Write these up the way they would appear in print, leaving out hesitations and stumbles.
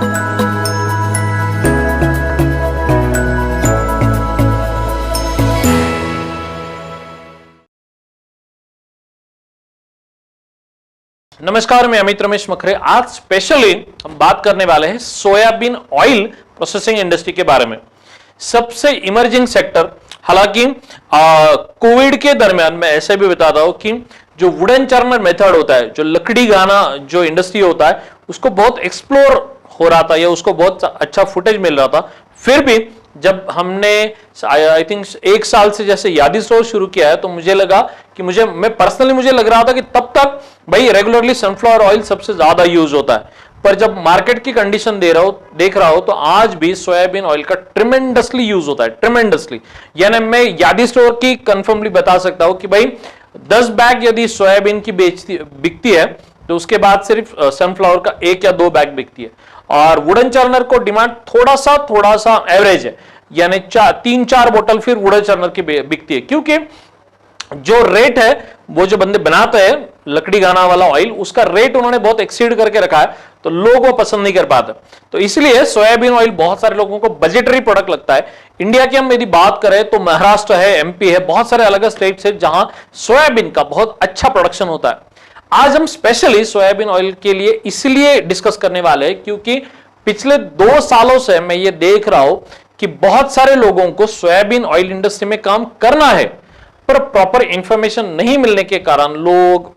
नमस्कार, मैं अमित रमेश मखरे। आज स्पेशली हम बात करने वाले हैं सोयाबीन ऑयल प्रोसेसिंग इंडस्ट्री के बारे में। सबसे इमर्जिंग सेक्टर, हालांकि कोविड के दरमियान मैं ऐसे भी बताता हूं कि जो वुडन चर्नर मेथड होता है, जो लकड़ी गाना जो इंडस्ट्री होता है, उसको बहुत एक्सप्लोर हो रहा था या उसको बहुत अच्छा फुटेज मिल रहा था। फिर भी जब हमने आई थिंक 1 साल से जैसे यादी स्टोर शुरू किया है, तो मुझे लगा कि मुझे लग रहा था कि तब तक भाई रेगुलरली सनफ्लावर ऑयल सबसे ज्यादा यूज होता है, पर जब मार्केट की कंडीशन देख रहा हो तो आज भी सोयाबीन ऑयल का ट्रिमेंडसली यूज होता है, ट्रिमेंडसली। यानी मैं यादी स्टोर की कंफर्मली बता सकता हूं कि भाई 10 बैग यदि सोयाबीन की बिकती है तो उसके बाद सिर्फ सनफ्लावर का 1 या 2 बैग बिकती है। और वुडन चर्नर को डिमांड थोड़ा सा एवरेज है, यानी 3-4 बोतल फिर वुडन चर्नर की बिकती है, क्योंकि जो रेट है वो जो बंदे बनाते हैं लकड़ी गाना वाला ऑयल, उसका रेट उन्होंने बहुत एक्सीड करके रखा है, तो लोग वो पसंद नहीं कर पाते। तो इसलिए सोयाबीन ऑयल बहुत सारे लोगों को बजटरी प्रोडक्ट लगता है। इंडिया की हम यदि बात करें तो महाराष्ट्र है, एमपी है, बहुत सारे अलग अलग स्टेट्स है जहां सोयाबीन का बहुत अच्छा प्रोडक्शन होता है। आज हम स्पेशली सोयाबीन ऑयल के लिए इसलिए डिस्कस करने वाले हैं क्योंकि पिछले 2 सालों से मैं ये देख रहा हूं कि बहुत सारे लोगों को सोयाबीन ऑयल इंडस्ट्री में काम करना है, पर प्रॉपर इंफॉर्मेशन नहीं मिलने के कारण लोग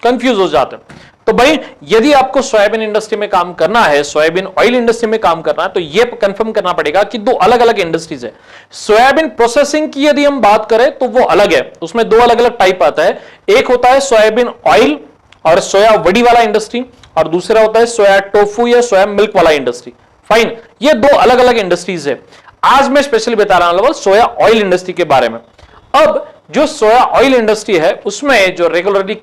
कंफ्यूज हो जाते हैं। तो भाई यदि आपको सोयाबीन इंडस्ट्री में काम करना है, सोयाबीन ऑयल इंडस्ट्री में काम करना है, तो यह कंफर्म करना पड़ेगा कि 2 अलग अलग इंडस्ट्रीज है। सोयाबीन प्रोसेसिंग की यदि हम बात करें तो वो अलग है, उसमें 2 अलग अलग टाइप आता है। एक होता है सोयाबीन ऑयल और सोया वड़ी वाला इंडस्ट्री, और दूसरा होता है सोया टोफू या सोया मिल्क वाला इंडस्ट्री। फाइन, ये 2 अलग अलग इंडस्ट्रीज है। आज मैं स्पेशली बता रहा हूं सोया ऑयल इंडस्ट्री के बारे में। अब जो सोया ऑयल इंडस्ट्री है उसमें जो रेगुलरली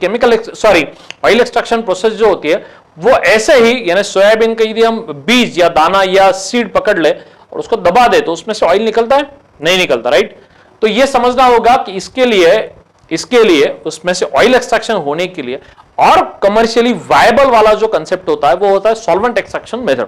ऑयल एक्सट्रैक्शन प्रोसेस जो होती है वो ऐसे ही, यानी सोयाबीन का यदि हम बीज या दाना या सीड पकड़ ले और उसको दबा दे तो उसमें से ऑयल निकलता है? नहीं निकलता, राइट। तो यह समझना होगा कि इसके लिए उसमें से ऑयल एक्सट्रैक्शन होने के लिए और कमर्शियली वायबल वाला जो कंसेप्ट होता है वो होता है solvent extraction method.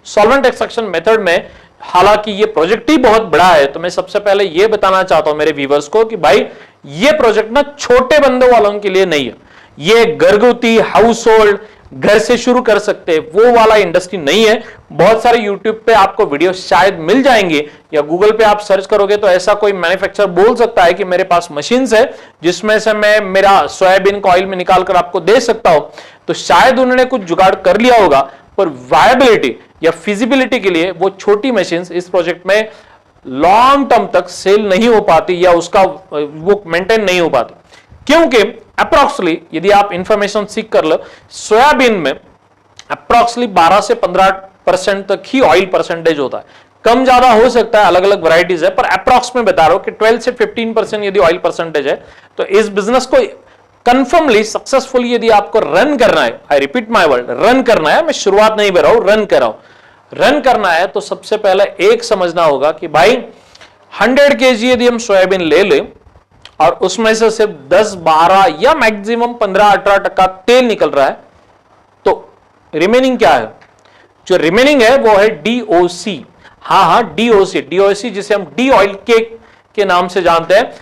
Solvent extraction method में हालांकि ये प्रोजेक्ट ही बहुत बड़ा है, तो मैं सबसे पहले ये बताना चाहता हूं मेरे व्यूवर्स को कि भाई ये प्रोजेक्ट ना छोटे बंदे वालों के लिए नहीं है। ये घरगुती हाउस होल्ड घर से शुरू कर सकते हैं वो वाला इंडस्ट्री नहीं है। बहुत सारे यूट्यूब पे आपको वीडियो शायद मिल जाएंगे या गूगल पे आप सर्च करोगे तो ऐसा कोई मैन्युफैक्चरर बोल सकता है कि मेरे पास मशीन्स है जिसमें से मैं मेरा सोयाबीन को ऑयल में निकाल कर आपको दे सकता हूं। तो शायद उन्होंने कुछ जुगाड़ कर लिया होगा, पर वायबिलिटी या फिजिबिलिटी के लिए वो छोटी मशीन्स इस प्रोजेक्ट में लॉन्ग टर्म तक सेल नहीं हो पाती या उसका वो मेंटेन नहीं हो पाती, क्योंकि अप्रोक्सीमेटली यदि आप इंफॉर्मेशन सीख कर लो, सोयाबीन में अप्रोक्सीमेटली 12 से 15% तक ही ऑयल परसेंटेज होता है। कम ज्यादा हो सकता है, अलग अलग वैरायटीज है, पर अप्रोक्स में बता रहा हूं कि 12 से 15% यदि ऑयल परसेंटेज है तो इस बिजनेस को कंफर्मली सक्सेसफुली यदि आपको रन करना है, I repeat my word, run करना है, मैं शुरुआत नहीं कर रहा हूं, रन कर रहा हूं। रन करना है तो सबसे पहले एक समझना होगा कि भाई 100 केजी यदि हम सोयाबीन ले लें और उसमें से सिर्फ 10-12 या मैक्सिमम 15-18% तेल निकल रहा है, तो रिमेनिंग क्या है? जो रिमेनिंग है वो है DOC। हाँ, DOC जिसे हम डी ऑयल केक के नाम से जानते हैं।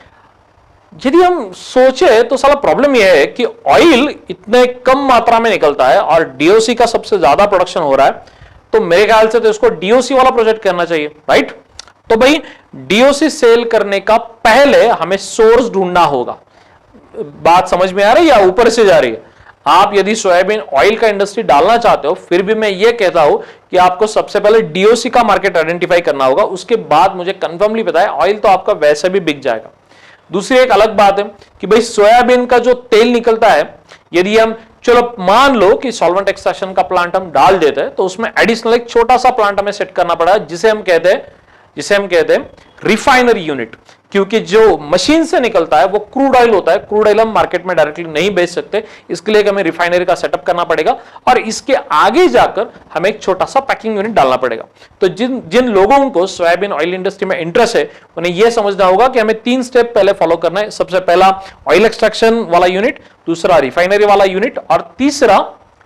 यदि हम सोचे तो साला प्रॉब्लम यह है कि ऑयल इतने कम मात्रा में निकलता है और DOC का सबसे ज्यादा प्रोडक्शन हो रहा है, तो मेरे ख्याल से तो इसको DOC वाला प्रोजेक्ट करना चाहिए, राइट। तो भाई DOC सेल करने का पहले हमें सोर्स ढूंढना होगा। बात समझ में आ रही है या ऊपर से जा रही है? आप यदि सोयाबीन ऑयल का इंडस्ट्री डालना चाहते हो, फिर भी मैं ये कहता हूं कि आपको सबसे पहले DOC का मार्केट आइडेंटिफाई करना होगा, उसके बाद मुझे कंफर्मली पता है ऑयल तो आपका वैसे भी बिक जाएगा। दूसरी एक अलग बात है कि भाई सोयाबीन का जो तेल निकलता है, यदि हम चलो मान लो कि सॉल्वेंट एक्सट्रैक्शन का प्लांट हम डाल देते हैं, तो उसमें एडिशनल एक छोटा सा प्लांट हमें सेट करना पड़ा, जिसे हम कहते हैं रिफाइनरी यूनिट, क्योंकि जो मशीन से निकलता है वो क्रूड ऑयल होता है। क्रूड ऑयल हम मार्केट में डायरेक्टली नहीं बेच सकते, इसके लिए हमें रिफाइनरी का सेटअप करना पड़ेगा और इसके आगे जाकर हमें एक छोटा सा पैकिंग यूनिट डालना पड़ेगा। तो जिन लोगों को सोयाबीन ऑयल इंडस्ट्री में इंटरेस्ट है उन्हें यह समझना होगा कि हमें 3 स्टेप पहले फॉलो करना है। सबसे पहला ऑयल एक्सट्रैक्शन वाला यूनिट, दूसरा रिफाइनरी वाला यूनिट और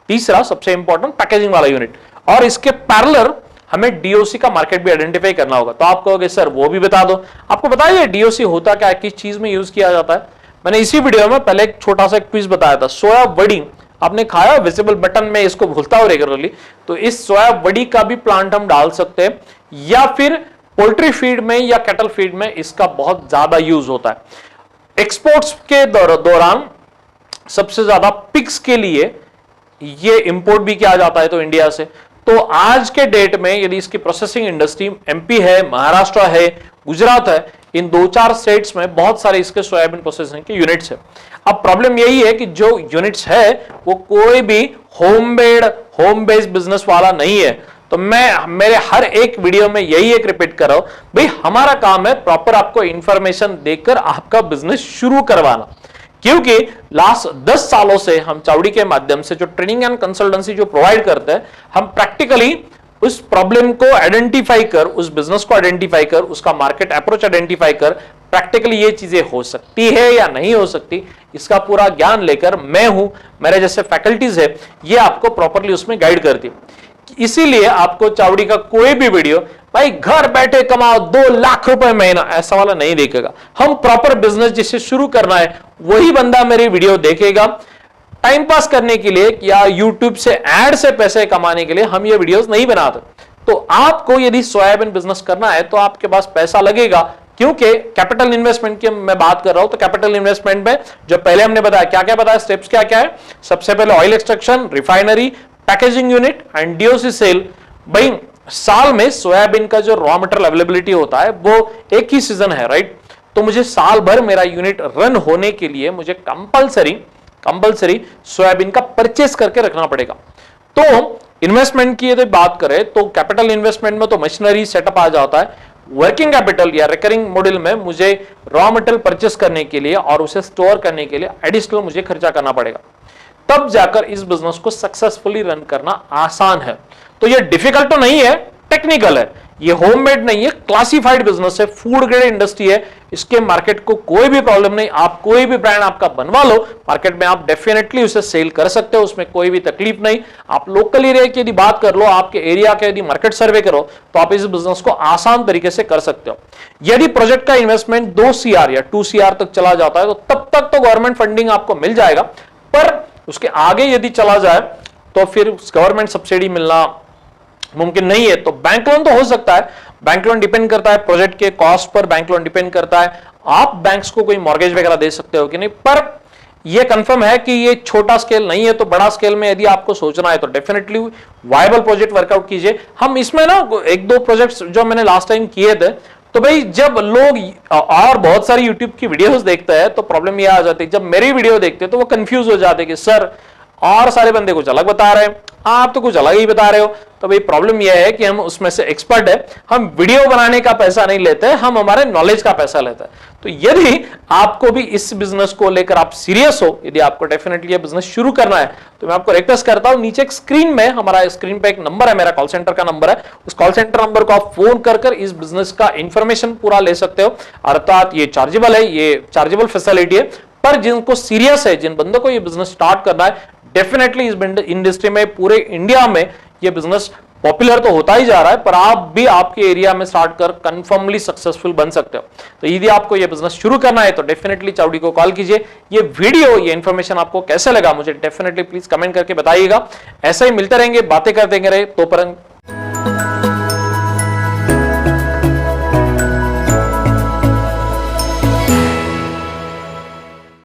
तीसरा सबसे इंपॉर्टेंट पैकेजिंग वाला यूनिट। और इसके पैरेलल हमें डीओसी का मार्केट भी आइडेंटिफाई करना होगा। तो आप कहोगे सर वो भी बता दो, आपको बताइए डीओसी होता क्या है, किस चीज में यूज किया जाता है। मैंने इसी वीडियो में पहले एक छोटा सा क्विज बताया था, सोया वड़ी आपने खाया, विजिबल बटन में इसको भूलता हूं रेगुलरली, तो इस सोया वड़ी का भी प्लांट हम डाल सकते हैं, या फिर पोल्ट्री फीड में या कैटल फीड में इसका बहुत ज्यादा यूज होता है। एक्सपोर्ट्स के दौरान सबसे ज्यादा पिग्स के लिए ये इंपोर्ट भी किया जाता है तो इंडिया से। तो आज के डेट में यदि इसकी प्रोसेसिंग इंडस्ट्री एमपी है, महाराष्ट्र है, गुजरात है, इन 2-4 स्टेट्स में बहुत सारे इसके सोयाबीन प्रोसेसिंग के यूनिट्स है। अब प्रॉब्लम यही है कि जो यूनिट्स है वो कोई भी होम बेस्ड बिजनेस वाला नहीं है। तो मैं मेरे हर एक वीडियो में यही एक रिपीट कर रहा हूं, भाई हमारा काम है प्रॉपर आपको इंफॉर्मेशन देकर आपका बिजनेस शुरू करवाना। क्योंकि लास्ट 10 सालों से हम चावड़ी के माध्यम से जो ट्रेनिंग एंड कंसल्टेंसी जो प्रोवाइड करते हैं, हम प्रैक्टिकली उस प्रॉब्लम को आइडेंटिफाई कर, उस बिजनेस को आइडेंटिफाई कर, उसका मार्केट अप्रोच आइडेंटिफाई कर, प्रैक्टिकली ये चीजें हो सकती है या नहीं हो सकती, इसका पूरा ज्ञान लेकर मैं हूं, मेरे जैसे फैकल्टीज है, ये आपको प्रॉपरली उसमें गाइड करती है। इसीलिए आपको चावड़ी का कोई भी वीडियो भाई घर बैठे कमाओ 2 लाख रुपए महीना ऐसा वाला नहीं देखेगा। हम प्रॉपर बिजनेस जिसे शुरू करना है वही बंदा मेरी वीडियो देखेगा। टाइम पास करने के लिए या यूट्यूब से एड से पैसे कमाने के लिए हम ये वीडियोस नहीं बनाते। तो आपको यदि सोयाबीन बिजनेस करना है तो आपके पास पैसा लगेगा, क्योंकि कैपिटल इन्वेस्टमेंट की मैं बात कर रहा हूं। तो कैपिटल इन्वेस्टमेंट में जो पहले हमने बताया, क्या क्या बताया, स्टेप्स क्या क्या है। सबसे पहले oil extraction, refinery, packaging unit and DOC sale. भाई साल में सोयाबीन का जो रॉ मटेरियल अवेलेबिलिटी होता है वो एक ही सीजन है, राइट। तो मुझे साल भर मेरा यूनिट रन होने के लिए मुझे कंपलसरी सोयाबीन का परचेस करके रखना पड़ेगा। तो इन्वेस्टमेंट की यदि बात करें तो कैपिटल इन्वेस्टमेंट में तो मशीनरी सेटअप आ जाता है। वर्किंग कैपिटल या रिकरिंग मॉडल में मुझे रॉ मटेरियल परचेस करने के लिए और उसे स्टोर करने के लिए एडिशनल मुझे खर्चा करना पड़ेगा, तब जाकर इस बिजनेस को सक्सेसफुली रन करना आसान है। तो ये डिफिकल्ट तो नहीं है, टेक्निकल है, ये होममेड नहीं है, क्लासिफाइड बिजनेस है, फूड ग्रेड इंडस्ट्री है। इसके मार्केट को कोई भी प्रॉब्लम नहीं, आप कोई भी ब्रांड आपका बनवा लो मार्केट में, आप डेफिनेटली उसे सेल कर सकते हो, उसमें कोई भी तकलीफ नहीं। आप लोकल एरिया की यदि बात कर लो, आपके एरिया के यदि मार्केट सर्वे करो तो आप इस बिजनेस को आसान तरीके से कर सकते हो। यदि प्रोजेक्ट का इन्वेस्टमेंट 2 CR या 2 CR तक चला जाता है तो तब तक तो गवर्नमेंट फंडिंग आपको मिल जाएगा, पर उसके आगे यदि चला जाए तो फिर गवर्नमेंट सब्सिडी मिलना मुमकिन नहीं है। तो बैंक लोन तो हो सकता है, बैंक लोन डिपेंड करता है प्रोजेक्ट के cost per, bank loan depend करता है आप बैंक्स को कोई मॉर्गेज वगैरह दे सकते हो कि नहीं। पर यह कंफर्म है कि ये छोटा स्केल नहीं है, तो बड़ा स्केल में यदि आपको सोचना है तो डेफिनेटली वायबल प्रोजेक्ट वर्कआउट कीजिए। हम इसमें ना 1-2 प्रोजेक्ट्स जो मैंने लास्ट टाइम किए थे, तो भाई जब लोग और बहुत सारी यूट्यूब की वीडियोस देखते हैं तो प्रॉब्लम यह आ जाती है, जब मेरी वीडियो देखते हैं तो वो कंफ्यूज हो जाते हैं कि सर और सारे बंदे कुछ अलग बता रहे हैं, आप तो कुछ अलग ही बता रहे हो। तो भाई प्रॉब्लम यह है कि हम उसमें से एक्सपर्ट है, हम वीडियो बनाने का पैसा नहीं लेते, हम हमारे नॉलेज का पैसा लेते हैं। तो यदि आपको भी इस बिजनेस को लेकर आप सीरियस हो, यदि आपको डेफिनेटली ये बिजनेस शुरू करना है, तो मैं आपको रिक्वेस्ट करता हूं, नीचे एक स्क्रीन में हमारा स्क्रीन पे एक नंबर है, मेरा कॉल सेंटर का नंबर है, उस कॉल सेंटर नंबर को आप फोन कर इस बिजनेस का इंफॉर्मेशन पूरा ले सकते हो। अर्थात ये चार्जेबल है, ये चार्जेबल फैसिलिटी है, पर जिनको सीरियस है, जिन बंदों को ये बिजनेस स्टार्ट करना है, डेफिनेटली इस इंडस्ट्री में पूरे इंडिया में ये बिजनेस पॉपुलर तो होता ही जा रहा है, पर आप भी आपके एरिया में स्टार्ट कर कंफर्मली सक्सेसफुल बन सकते हो। तो यदि आपको ये बिजनेस शुरू करना है तो डेफिनेटली चावड़ी को कॉल कीजिए। ये वीडियो, ये इन्फॉर्मेशन आपको कैसे लगा मुझे डेफिनेटली प्लीज कमेंट करके बताइएगा। ऐसे ही मिलते रहेंगे, बातें करते रहेंगे, तो